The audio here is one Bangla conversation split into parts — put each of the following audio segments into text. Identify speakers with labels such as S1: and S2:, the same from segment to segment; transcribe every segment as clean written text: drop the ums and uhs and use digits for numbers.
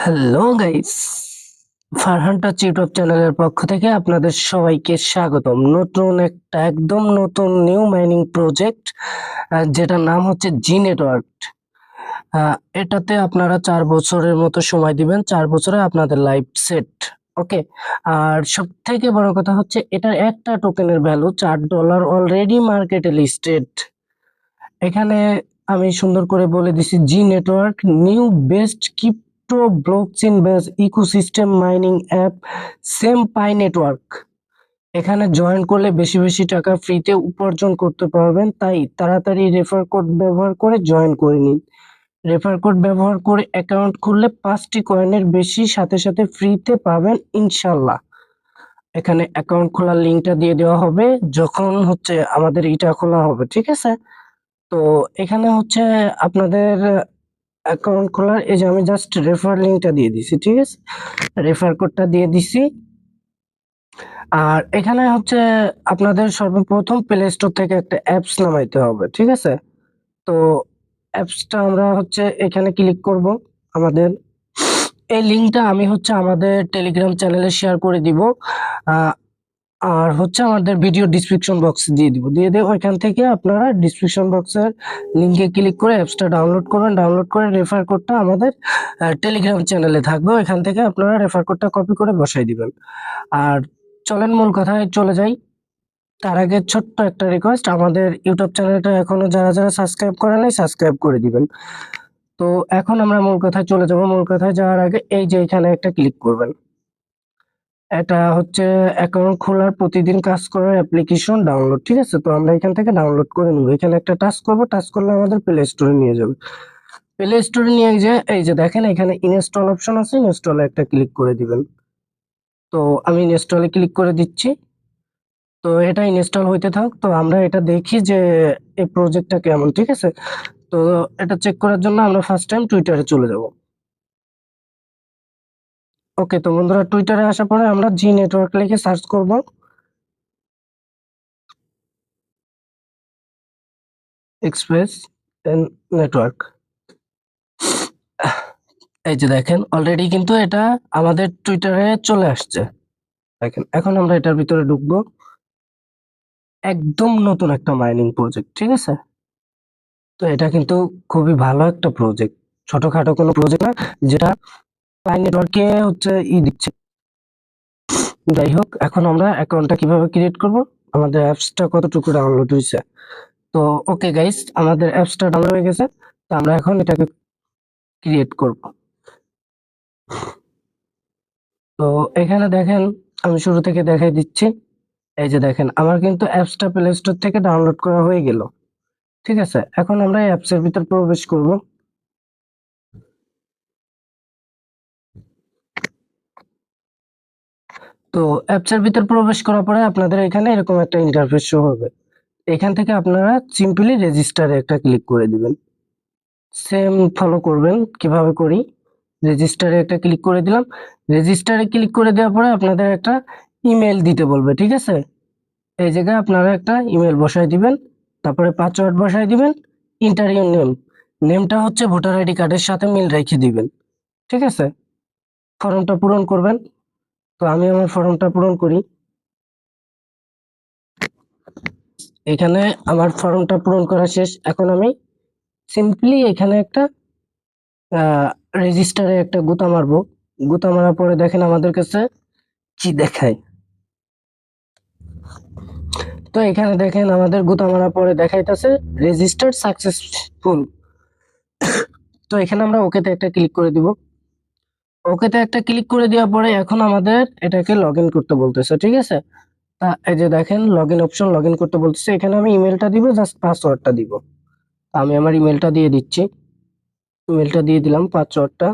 S1: Hello guys, Farhan touch YouTube চ্যানেলের পক্ষ থেকে আপনাদের সবাইকে স্বাগতম। নতুন একটা একদম নতুন নিউ মাইনিং প্রজেক্ট, যেটার নাম হচ্ছে জি নেটওয়ার্ক। এটাতে আপনারা 4 বছরের মতো সময় দিবেন, 4 বছরে আপনাদের লাইফ সেট। ওকে। আর সব থেকে বড় কথা হচ্ছে এটার একটা টোকেনের ভ্যালু $4 অলরেডি মার্কেটে লিস্টেড। এখানে আমি সুন্দর করে বলে দিছি, G network new best crypto blockchain base ecosystem mining app same Pi network. এখানে জয়েন করলে বেশি বেশি টাকা ফ্রিতে উপার্জন করতে পারবেন, তাই তাড়াতাড়ি রেফার কোড ব্যবহার করে জয়েন করে নিন। রেফার কোড ব্যবহার করে অ্যাকাউন্ট খুললে 5টি কয়েনের বেশি সাথে সাথে ফ্রিতে পাবেন ইনশাল্লাহ। এখানে অ্যাকাউন্ট খোলার লিঙ্কটা দিয়ে দেওয়া হবে যখন হচ্ছে আমাদের এটা খোলা হবে, ঠিক আছে? তো এখানে হচ্ছে আপনাদের অ্যাকাউন্ট খোলার এই যে আমি জাস্ট রেফার লিঙ্কটা দিয়ে দিছি, ঠিক আছে? রেফার কোডটা দিয়ে দিছি। আর এখানে হচ্ছে আপনাদের সর্বপ্রথম প্লে স্টোর থেকে একটা অ্যাপস নামাইতে হবে, ঠিক আছে? তো অ্যাপসটা আমরা হচ্ছে এখানে ক্লিক করব। আমাদের এই লিঙ্কটা আমি হচ্ছে আমাদের টেলিগ্রাম চ্যানেলে শেয়ার করে দিব। আর হচ্ছে আমাদের ভিডিও ডিসক্রিপশন বক্সে দিয়ে দিব, ওইখান থেকে আপনারা ডিসক্রিপশন বক্সের লিঙ্কে ক্লিক করে অ্যাপসটা ডাউনলোড করবেন। ডাউনলোড করে রেফার কোডটা আমাদের টেলিগ্রাম চ্যানেলে থাকবে, ওইখান থেকে আপনারা রেফার কোডটা কপি করে বসাই দিবেন। আর চলেন মূল কথায় চলে যাই। তার আগে ছোট্ট একটা রিকোয়েস্ট, আমাদের ইউটিউব চ্যানেলটা এখনো যারা যারা সাবস্ক্রাইব করে নাই সাবস্ক্রাইব করে দিবেন। তো এখন আমরা মূল কথায় চলে যাব। মূল কথায় যাওয়ার আগে এই যে এখানে একটা ক্লিক করবেন। এটা হচ্ছে অ্যাকাউন্ট খোলার প্রতিদিন কাজ করার অ্যাপ্লিকেশন ডাউনলোড, ঠিক আছে? তো আমরা এখান থেকে ডাউনলোড করে নেব। এখানে একটা টাচ করব, টাচ করলে আমাদের প্লে স্টোরে নিয়ে যাবে। প্লে স্টোরে নিয়ে যে এই যে দেখেন এখানে ইনস্টল অপশন আছে, ইনস্টলে একটা ক্লিক করে দিবেন। তো আমি ইনস্টলে ক্লিক করে দিচ্ছি। তো এটা ইনস্টল হইতে থাক। তো আমরা এটা দেখি যে এই প্রজেক্টটা কেমন, ঠিক আছে? তো এটা চেক করার জন্য আমরা ফার্স্ট টাইম টুইটারে চলে যাব। ওকে, তো বন্ধুরা টুইটারে আসার পরে আমরা জি নেটওয়ার্ক লিখে সার্চ করব। Express network. এই যে দেখেন অলরেডি কিন্তু এটা আমাদের টুইটারে চলে আসছে। দেখেন এখন আমরা এটার ভিতরে ঢুকবো। একদম নতুন একটা মাইনিং প্রজেক্ট, ঠিক আছে? তো এটা কিন্তু খুবই ভালো একটা প্রজেক্ট, ছোটখাটো কোনো প্রজেক্ট না যেটা পাই নেটওয়ার্কে হচ্ছে দিচ্ছে। যাই হোক, এখন আমরা অ্যাকাউন্টটা কিভাবে ক্রিয়েট করব, আমাদের অ্যাপসটা কতটুকু ডাউনলোড হয়েছে। তো ওকে গাইস, আমাদের অ্যাপসটা ডাউনলোড হয়ে গেছে। তো আমরা এখন এটাকে ক্রিয়েট করব। তো এখানে দেখেন আমি শুরু থেকে দেখাই দিচ্ছি। এই যে দেখেন আমার কিন্তু অ্যাপসটা প্লে স্টোর থেকে ডাউনলোড করা হয়ে গেল, ঠিক আছে? এখন আমরা এই অ্যাপসের ভিতর প্রবেশ করব। তো অ্যাপসের ভিতর প্রবেশ করার পরে আপনাদের এখানে এরকম একটা ইন্টারফেস শো হবে। এখান থেকে আপনারা সিম্পলি রেজিস্টারে একটা ক্লিক করে দিবেন। সেম ফলো করবেন কিভাবে করি। রেজিস্টারে একটা ক্লিক করে দিলাম। রেজিস্টারে ক্লিক করে দেওয়ার পরে আপনাদের একটা ইমেল দিতে বলবে, ঠিক আছে? এই জায়গায় আপনারা একটা ইমেল বসাই দিবেন, তারপরে পাসওয়ার্ড বসাই দিবেন। ইন্টার ইউর নেম, নেমটা হচ্ছে ভোটার আইডি কার্ডের সাথে মিল রেখে দিবেন, ঠিক আছে? ফর্মটা পূরণ করবেন। তো আমি আমার ফর্মটা পূরণ করি। এখানে আমার ফর্মটা পূরণ করা শেষ। এখন আমি সিম্পলি এখানে একটা রেজিস্টারে একটা গুতা মারবো। গুতা মারার পরে দেখেন আমাদের কাছে কি দেখায়। তো এখানে দেখেন আমাদের গুতা মারার পরে দেখাইতেছে রেজিস্টার্ড সাকসেসফুল। তো এখানে আমরা ওকেতে একটা ক্লিক করে দিব। ওকেতে একটা ক্লিক করে দেওয়ার পরে এখন আমাদের এটাকে লগ ইন করতে বলতেছে, ঠিক আছে? এই যে দেখেন log in option, log in করতে বলতেছে। এখানে আমি ইমেলটা দিব, জাস্ট পাসওয়ার্ডটা দিব। আমি আমার ইমেলটা দিয়ে দিচ্ছি। ইমেলটা দিয়ে দিলাম, পাসওয়ার্ডটা।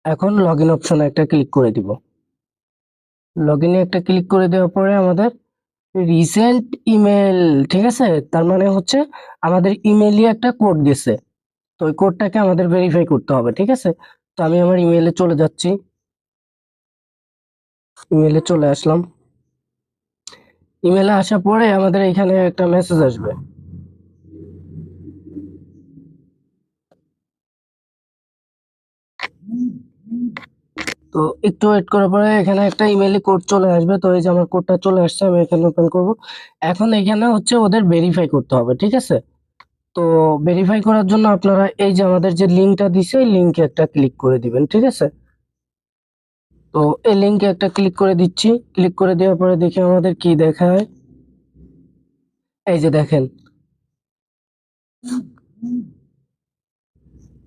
S1: এখন লগ ইন অপশনে একটা ক্লিক করে দিব। লগ ইনে একটা ক্লিক করে দেওয়ার পরে আমাদের রিসেন্ট ইমেল, ঠিক আছে? তার মানে হচ্ছে আমাদের ইমেইলে একটা কোড গেছে। তো ওই কোডটাকে আমাদের ভেরিফাই করতে হবে, ঠিক আছে? তো আমি আমার ইমেইলে চলে যাচ্ছি, ইমেইলে চলে আসলাম। ইমেইলে আসার পরে আমাদের এখানে একটা মেসেজ আসবে। তো একটু ওয়েট করার পরে এখানে একটা ইমেইলে কোড চলে আসবে। তো এই যে আমার কোডটা চলে আসছে, আমি এখানে ওপেন করব। এখন এখানে হচ্ছে ওদের ভেরিফাই করতে হবে, ঠিক আছে? তো ভেরিফাই করার জন্য আপনারা এই যে আমাদের যে লিঙ্কটা দিছে, এই লিঙ্কে একটা ক্লিক করে দিবেন, ঠিক আছে? তো এই লিঙ্কে একটা ক্লিক করে দিচ্ছি। ক্লিক করে দেওয়ার পরে দেখি আমাদের কি দেখায়। এই যে দেখেন,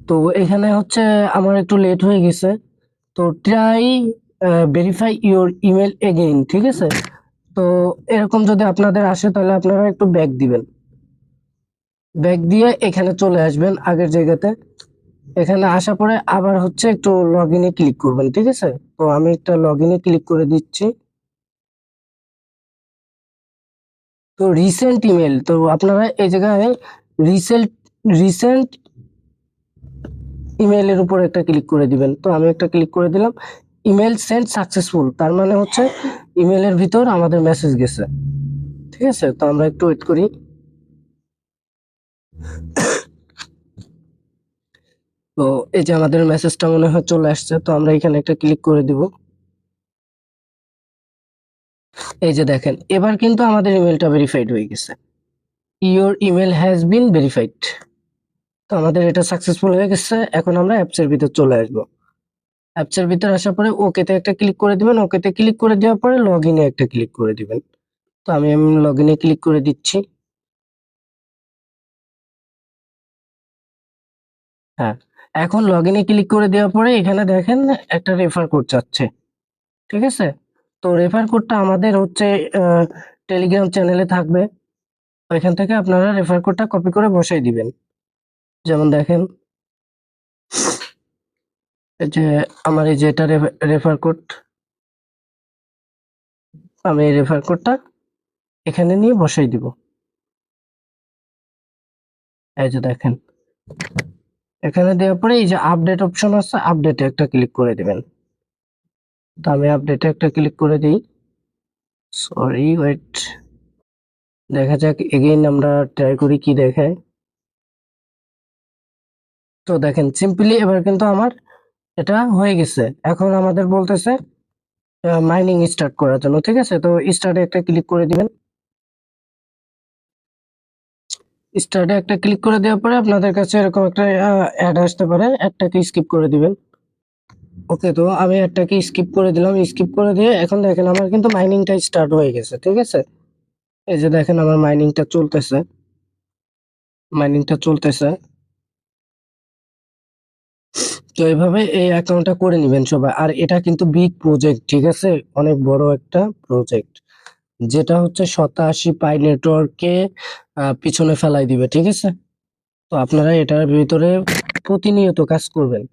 S1: তো এখানে হচ্ছে আমার একটু লেট হয়ে গেছে। তো try verify your email again, ঠিক আছে? তো এরকম যদি আপনাদের আসে তাহলে আপনারা একটু ব্যাক দিবেন। ব্যাক দিয়ে এখানে চলে আসবেন আগের জায়গাতে। এখানে আসার পরে আবার হচ্ছে একটু লগ ইনে ক্লিক করবেন, ঠিক আছে? তো আমি একটা লগ ইনে ক্লিক করে দিচ্ছি। তো রিসেন্ট ইমেল, তো আপনারা এই জায়গায় রিসেন্ট রিসেন্ট ইমেইলের উপর একটা ক্লিক করে দিবেন। তো আমি একটা ক্লিক করে দিলাম। ইমেল সেন্ড সাকসেসফুল, তার মানে হচ্ছে ইমেলের ভিতর আমাদের মেসেজ গেছে, ঠিক আছে? তো আমরা একটু ওয়েট করি। তো এই যে আমাদের মেসেজটা মনে হয় চলে আসছে, তো আমরা এখানে একটা ক্লিক করে দিব। এই যে দেখেন, এবার কিন্তু আমাদের ইমেলটা ভেরিফাইড হয়ে গেছে। Your email has been verified. তো আমাদের এটা সাকসেসফুল হয়ে গেছে। এখন আমরা অ্যাপসের ভিতর চলে আসবো। অ্যাপসের ভিতর আসার পরে ওকেতে একটা ক্লিক করে দিবেন। ওকেতে ক্লিক করে দেওয়ার পরে লগ ইনে একটা ক্লিক করে দিবেন। তো আমি লগ ইনে ক্লিক করে দিচ্ছি। হ্যাঁ, এখন লগ ইনে ক্লিক করে দেওয়ার পরে এখানে দেখেন একটা রেফার কোড চাচ্ছে, ঠিক আছে? তো রেফার কোডটা আমাদের হচ্ছে টেলিগ্রাম চ্যানেলে থাকবে। ওইখান থেকে আপনারা রেফার কোডটা কপি করে বসাই দিবেন। যেমন দেখেন, এই যে আমার এই যে এটা রেফার কোড, আমি এই রেফার কোডটা এখানে নিয়ে বসাই দিব। এই যে দেখেন, এখানে দেওয়ার পরে এই যে আপডেট অপশন আছে, আপডেটে একটা ক্লিক করে দিবেন। তো আমি আপডেটে একটা ক্লিক করে দিই। সরি, ওয়েট, দেখা যাক এগেইন আমরা ট্রাই করি কি দেখায়। তো দেখেন সিম্পলি এবার কিন্তু আমার এটা হয়ে গেছে। এখন আমাদের বলতেছে মাইনিং স্টার্ট করার জন্য, ঠিক আছে? তো স্টার্টে একটা ক্লিক করে দিবেন। স্টার্টে একটা ক্লিক করে দেওয়ার পরে আপনাদের কাছে এরকম একটা অ্যাড আসতে পারে, অ্যাডটাকে স্কিপ করে দিবেন। ওকে, তো আমি অ্যাডটাকে স্কিপ করে দিলাম। স্কিপ করে দিয়ে এখন দেখেন আমার কিন্তু মাইনিংটা স্টার্ট হয়ে গেছে, ঠিক আছে? এই যে দেখেন আমার মাইনিংটা চলতেছে, মাইনিংটা চলতেছে। তো এইভাবে এই অ্যাকাউন্টটা করে নিবেন সবাই। আর এটা কিন্তু বিগ প্রজেক্ট, ঠিক আছে? অনেক বড় একটা প্রজেক্ট, যেটা হচ্ছে 87 পাই নেটওয়ার্ককে পিছনে ফেলাই দিবে, ঠিক আছে? তো আপনারা এটার ভিতরে প্রতিনিয়ত কাজ করবেন।